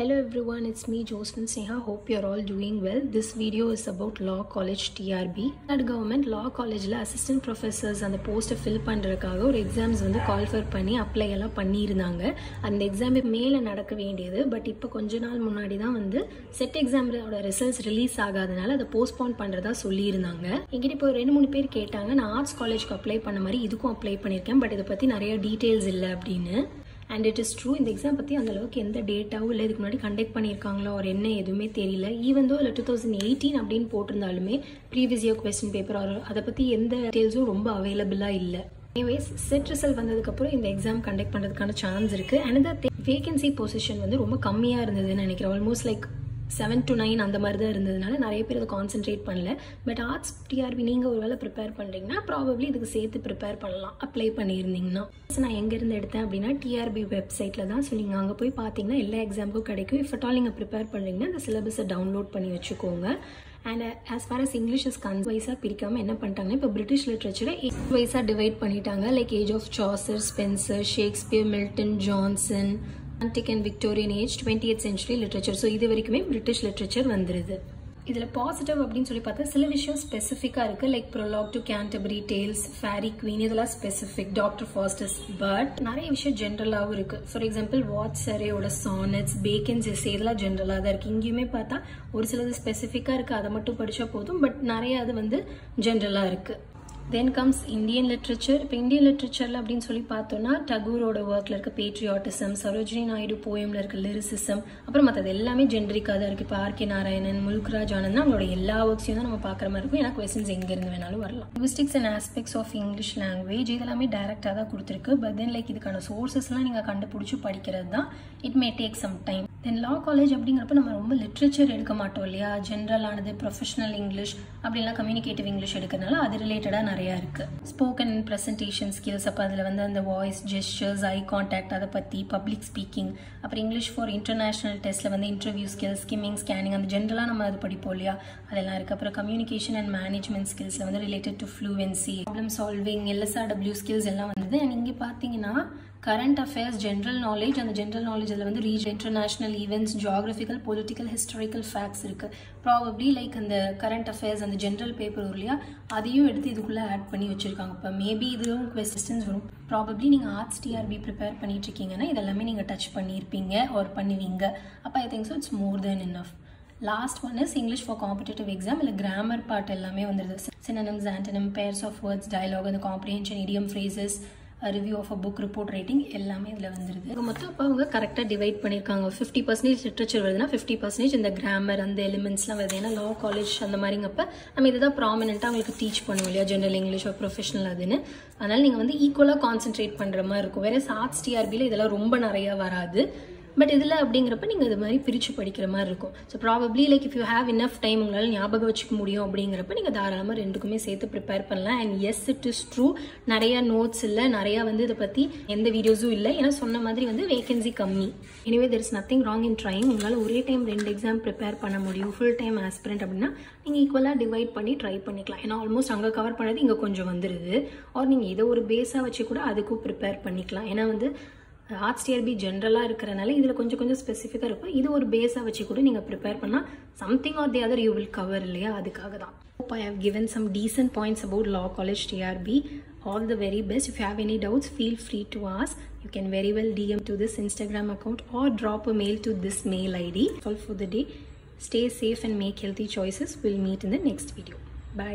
Hello everyone, it's me Josephine Sneha. Hope you're all doing well. This video is about Law College TRB. At government Law College la assistant professors and the post fill பண்றதுக்காக ஒரு exams வந்து கால் ஃபர் பண்ணி apply எல்லாம் பண்ணியிருந்தாங்க. அந்த exam மேல நடக்க வேண்டியது, பட் இப்போ கொஞ்ச நாள் முன்னாடி தான் வந்து செட் எக்ஸாமோட ரிசல்ட்ஸ் ரிலீஸ் ஆகாதனால அதை போஸ்ட்போன் பண்றதா சொல்லியிருந்தாங்க. என்கிட்ட இப்போ 2-3 பேர் கேட்டாங்க, நான் ஆர்ட்ஸ் காலேஜ்க்கு அப்ளை பண்ண மாதிரி இதுக்கும் அப்ளை பண்ணியிருக்கேன், பட் இதை பத்தி நிறைய டீடைல்ஸ் இல்லை அப்படின்னு. அண்ட் இட் இஸ் ட்ரூ, இந்த எக்ஸாம் பற்றி அந்தளவுக்கு எந்த டேட்டாவும் இல்லை, இதுக்கு முன்னாடி கண்டக்ட் பண்ணியிருக்காங்களோ ஒரு என்ன எதுவுமே தெரியல. ஈவன் தோ இல்லை 2018 அப்படின்னு போட்டிருந்தாலுமே ப்ரீவியஸ் இயர் கொஸ்டின் பேப்பர் அதை பற்றி எந்த டீட்டெயில்ஸும் ரொம்ப அவைலபிளாக இல்லை. எனிவேஸ் செட் ரிசல்ட் வந்ததுக்கப்புறம் இந்த எக்ஸாம் கண்டக்ட் பண்ணுறதுக்கான சான்ஸ் இருக்குது. அண்ட் வேகன்சி பொசிஷன் வந்து ரொம்ப கம்மியாக இருந்ததுன்னு நினைக்கிறேன். ஆல்மோஸ்ட் லைக் 7 to 9 அந்த மாதிரி தான் இருந்ததுனால நிறைய பேர் அதை கான்சென்ட்ரேட் பண்ணல. பட் ஆர்ட்ஸ் டிஆர்பி நீங்கள் ஒரு வேளை ப்ரிப்பேர் பண்ணுறீங்கன்னா ப்ராபப்ளி இதுக்கு சேர்த்து ப்ரிப்பேர் பண்ணலாம் அப்ளை பண்ணியிருந்தீங்கன்னா. நான் எங்கேருந்து எடுத்தேன் அப்படின்னா டிஆர்பி வெப்சைட்டில் தான். ஸோ நீங்கள் அங்கே போய் பார்த்தீங்கன்னா எல்லா எக்ஸாமுக்கும் கிடைக்கும். இஃப் அட் ஆல் நீங்கள் ப்ரிப்பேர் பண்ணுறீங்கன்னா அந்த சிலபஸை டவுன்லோட் பண்ணி வச்சுக்கோங்க. And as far as English கன்ஸ் வைஸாக பிரிக்காமல் என்ன பண்ணிட்டாங்கன்னா, இப்போ பிரிட்டிஷ் லிட்ரேச்சரை வைஸாக டிவைட் பண்ணிட்டாங்க. Like age of Chaucer, Spenser, Shakespeare, Milton, Johnson, Antique and Victorian age, 20th century literature. So இது வரைக்குமே பிரிட்டிஷ் லிட்ரேச்சர் வந்துடுது. இதில் பாசிட்டிவ் அப்படின்னு சொல்லி பார்த்தா சில விஷயம் ஸ்பெசிஃபிக்காக இருக்குது. Like prologue to Canterbury tales, fairy queen, இதெல்லாம் ஸ்பெசிஃபிக். Doctor Faustus. பட் நிறைய விஷயம் ஜென்ரலாகவும் இருக்குது. ஃபார் எக்ஸாம்பிள் வாட்ஸரேயோட சானட்ஸ், பேக்கன்ஸ் எஸ்ஸே, இதெல்லாம் ஜென்ரலாக தான் இருக்குது. இங்கேயுமே பார்த்தா ஒரு சிலது ஸ்பெசிஃபிக்காக இருக்குது, அதை மட்டும் படித்தா போதும். பட் நிறைய அது வந்து ஜென்ரலாக இருக்குது. Then comes Indian literature. இப்போ இந்தியன் லிட்ரேச்சரில் அப்படின்னு சொல்லி பார்த்தோன்னா டகூரோட ஒர்க்கில் இருக்க பேட்ரியாட்டிசம், சரோஜினி நாயுடு போயமில் இருக்க லிரிசிசம், அப்புறம் மற்றது எல்லாமே ஜென்ரிக்காக தான் இருக்குது. இப்போ ஆர்கே நாராயணன், முல்க்ராஜ் ஆனந்த், அவங்களோட எல்லா ஒர்க்ஸையும் தான் நம்ம பார்க்குற மாதிரி இருக்கும். ஏன்னா கொஸ்டின்ஸ் எங்கேருந்து வேணாலும் வரலாம். Linguistics and aspects of English language இதெல்லாமே டேரெக்டாக தான் கொடுத்துருக்கு. பட் தென் லைக் இதுக்கான சோர்சஸ்லாம் நீங்கள் கண்டுபிடிச்சி படிக்கிறது தான். It may take some time. Then law college அப்படிங்கிறப்ப நம்ம ரொம்ப லிட்ரேச்சர் எடுக்க மாட்டோம் இல்லையா. ஜென்ரலானது, ப்ரொஃபஷனல் இங்கிலீஷ், அப்படிலாம் கம்யூனிகேட்டிவ் இங்கிலீஷ் எடுக்கிறதுனால அது ரிலேட்டடாக நிறையா இருக்குது. ஸ்போக்கன் அண்ட் ப்ரெசன்டேஷன் ஸ்கில்ஸ், அப்போ அதில் வந்து அந்த வாய்ஸ், ஜெஸ்டர்ஸ், ஐ கான்டாக்ட், அதை பற்றி பப்ளிக் ஸ்பீக்கிங், அப்புறம் இங்கிலீஷ் ஃபார் இன்டர்நேஷனல் டெஸ்ட்டில் வந்து இன்டர்வியூ ஸ்கில்ஸ், ஸ்கிம்மிங், ஸ்கேனிங், அந்த ஜென்ரலாக நம்ம அது படிப்போம் இல்லையா, அதெல்லாம் இருக்குது. அப்புறம் கம்யூனிகேஷன் அண்ட் மேனேஜ்மெண்ட் ஸ்கில்ஸில் வந்து related to fluency, problem solving, LSRW skills எல்லாம் வந்தது. அண்ட் இங்கே பார்த்தீங்கன்னா கரண்ட் அஃபேர்ஸ், ஜென்ரல் நாலேஜ், அந்த ஜென்ரல் நாலேஜ் அதில் வந்து international events, geographical, political, historical facts இருக்குது. ப்ராபப்ளி லைக் அந்த கரண்ட் அஃபேர்ஸ், அந்த ஜென்ரல் பேப்பர் இல்லையா, அதையும் எடுத்து இதுக்குள்ளே ஆட் பண்ணி வச்சுருக்காங்க. இப்போ மேபி இதுவும் கொஸ்டின்ஸ் வரும். ப்ராபப்ளி நீங்கள் ஆர்ட்ஸ் டிஆர்பி ப்ரிப்பேர் பண்ணிட்டு இருக்கீங்கன்னா இதெல்லாமே நீங்கள் டச் பண்ணியிருப்பீங்க ஆர் பண்ணுவீங்க. அப்போ I think so it's more than enough. Last one is English for competitive exam. இல்லை கிராமர் பார்ட் எல்லாமே வந்துடுது. Synonyms, antonym, pairs of words, dialogue, அந்த comprehension, idiom, phrases, review of a book, report writing எல்லாமே இதில் வந்துருது. மொத்தம் அப்போ அவங்க கரெக்டாக டிவைட் பண்ணியிருக்காங்க. 50% லிட்ரேச்சர் வருதுன்னா 50% இந்த கிராமர், அந்த எலிமெண்ட்ஸ்லாம் வருது. ஏன்னா லா காலேஜ் அந்த மாதிரிங்கப்ப நம்ம இதை தான் ப்ராமினெண்ட்டாக அவங்களுக்கு டீச் பண்ணுவோம் இல்லையா, ஜென்ரல் இங்கிலீஷ், ப்ரொஃபஷனல் அதுன்னு. அதனால் நீங்கள் வந்து ஈக்குவலாக கான்சென்ட்ரேட் பண்ணுற மாதிரி இருக்கும். வேற ஆர்ட்ஸ் டிஆர்பியில் இதெல்லாம் ரொம்ப நிறையா வராது. பட் இதில் அப்படிங்கிறப்ப நீங்கள் இது மாதிரி பிரித்து படிக்கிற மாதிரி இருக்கும். So probably like if you have enough time, உங்களால் ஞாபகம் வச்சுக்க முடியும் அப்படிங்கிறப்ப நீங்கள் தாராளமாக ரெண்டுக்குமே சேர்த்து ப்ரிப்பேர் பண்ணலாம். And yes, it is true, நிறையா நோட்ஸ் இல்லை, நிறையா வந்து இதை பற்றி எந்த வீடியோஸும் இல்லை. ஏன்னா சொன்ன மாதிரி வந்து வேகன்சி கம்மி. Anyway there is nothing wrong in trying. உங்களால் ஒரே டைம் 2 எக்ஸாம் ப்ரிப்பேர் பண்ண முடியும். ஃபுல் டைம் ஆஸ்பிரண்ட் அப்படின்னா நீங்கள் ஈக்குவலாக டிவைட் பண்ணி ட்ரை பண்ணிக்கலாம். ஏன்னா ஆல்மோஸ்ட் அங்கே கவர் பண்ணது இங்கே கொஞ்சம் வந்துடுது. ஆர் நீங்கள் இதை ஒரு பேஸாக வச்சு கூட அதுக்கும் ப்ரிப்பேர் பண்ணிக்கலாம். ஏன்னா வந்து ஆர்ட்ஸ் டிஆர்பி ஜென்ரலாக இருக்கிறனால இதில் கொஞ்சம் கொஞ்சம் ஸ்பெசிஃபிக்காக இருக்கும். இது ஒரு பேஸாக வச்சு கூட நீங்கள் ப்ரிப்பேர் பண்ணால் something R the other you will cover இல்லையா, அதுக்காக தான். I have given some decent points about Law College TRB. All the very best. If you have any doubts, feel free to ask. You can very well DM to this Instagram account or drop a mail to this mail ID. That's all for the day. Stay safe and make healthy choices. We'll meet in the next video. Bye.